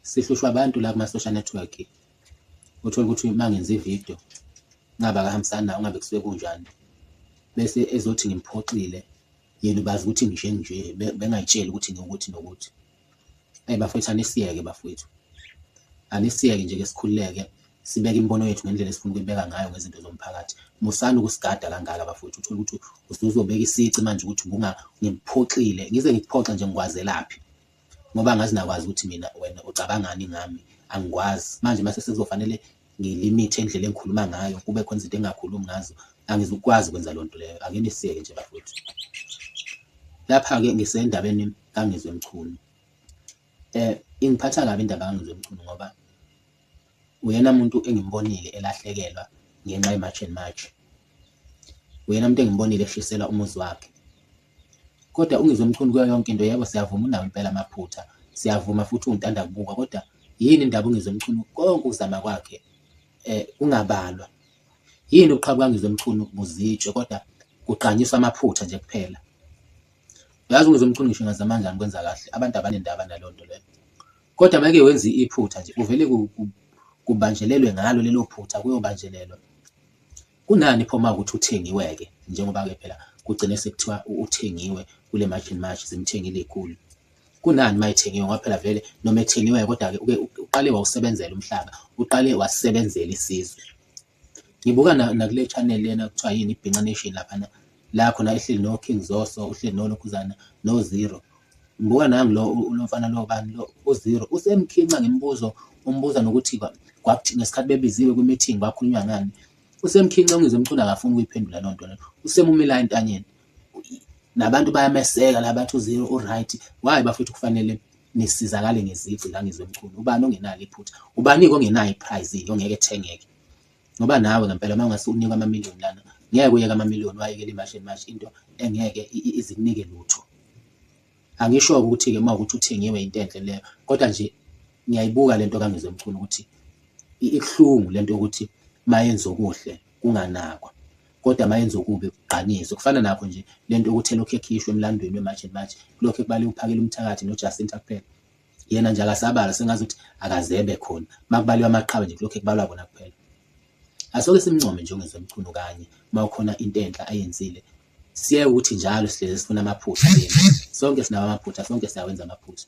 sihlushwa abantu la kuma-social network. Uthola ukuthi mangenza ividiyo ngabe akahambisani nawo, ngabe kusuke kunjani, bese ezothi ngimphoxile, yena bazi ukuthi nje bengayitsheli ukuthi ngiwukuthi nokuthi. Bafowethu, anisiyeke bafowethu, anisiyeke nje ke sikhululeke, sibeke imibono yethu ngendlela esifuna ukuyibeka ngayo ngezinto zomphakathi. Musani ukusigada kangaka bafowethu, uthola ukuthi usuzobeka isici manje ukuthi ngimphoxile, ngize ngikuphoxa nje ngikwazelaphi, ngoba ngazi nakwazi ukuthi mina wena ucabangani ngami, angikwazi. Manje mase sekuzofanele ngilimithe indlela engikhuluma ngayo, kube khona izinto engingakhulumi ngazo, angizukwazi kwenza lonto leyo. Ake nisiyeke nje bafowethu. Lapha-ke ngisendabeni kaNgizwe Mchunu. Ingiphatha kabi indaba kaNgizwe Mchunu ngoba uyena muntu engimbonile elahlekelwa ngenxa ye-March and March. Uyena muntu engimbonile eshisela umuzi wakhe. Kodwa uNgizwe Mchunu kuyo yonke into, yebo siyavuma unawo impela amaphutha, siyavuma futhi uwuntanda kubuka, kodwa yini indaba uNgizwe Mchunu konke ukuzama kwakhe kungabalwa? Yini uqhabuka kaNgizwe Mchunu buzitshe kodwa kuqanyiswa amaphutha nje kuphela? Uyazi uNgizwe Mchunu ngisho ngazama kanjani kwenza kahle, abantu abanendaba nalonto leyo. Kodwa make wenza iphutha nje uvele kubanjelelwe ngalo lelo phutha, kuyobanjelelwa. Kunani pho ukuthi uthengiwe-ke, njengoba-ke phela kugcine sekuthiwa uthengiwe kule March and March, zimthengile ikhulu. Kunani mayithengiwe ngoba phela vele noma ethengiwe kodwa-ke uqale wawusebenzela umhlaba, uqale wasebenzela isizwe. Ngibuka nakule channel lena kuthiwa yini, iBhinqa Nation laphana, la khona ehleli no-King Zoso, uhleli noLokhuzana, no-Zero. Ngibuka nangu lo mfana lo bani lo u-Zero, usemkhinca ngemibuzo, umbuza nokuthi kwakuthi ngesikhathi bebiziwe kwi-meeting bakhulunywa ngani. Usemkhinca uNgizwe Mchunu akafuni ukuyiphendula lonto leyo, usemumila entanyeni. Nabantu bayameseka la bathi u-Zero u-right. Why bafethu kufanele nisizakale ngezici la Ngizwe Mchunu? Ubani ongenalo iphutha? Ubani-ke ongenayo iprize ongeke ethengeke? Ngoba nawe ngempela uma ungase unikwe amamiliyoni lana, ngeke uyeke amamiliyoni wayekele i-March and March, into engeke izikunike lutho. Angisho ukuthi-ke uma ukuthi uthengiwe into enhle leyo, kodwa nje ngiyayibuka lento kaNgizwe Mchunu ukuthi ibuhlungu lento ukuthi mayenza okuhle kunganakwa, kodwa mayenza okubi kuqanyiswe. Kufana nakho nje lento ukuthi elokhu ekhishwe emlandweni we-March and March, kulokhu ekubale uPhakile Umthakathi noJacinta kuphela. Yena nje akasabala, sengazi ukuthi akazebe khona. Makubaliwe amaqhawe nje kulokhu ekubalwa bona kuphela. Asoke simncome nje uNgizwe Mchunu kanye uma ukhona into enhle ayenzile. Siye ukuthi njalo sihlezi sifuna amaphutha. Sonke sinawo amaphutha, sonke siyawenza amaphutha.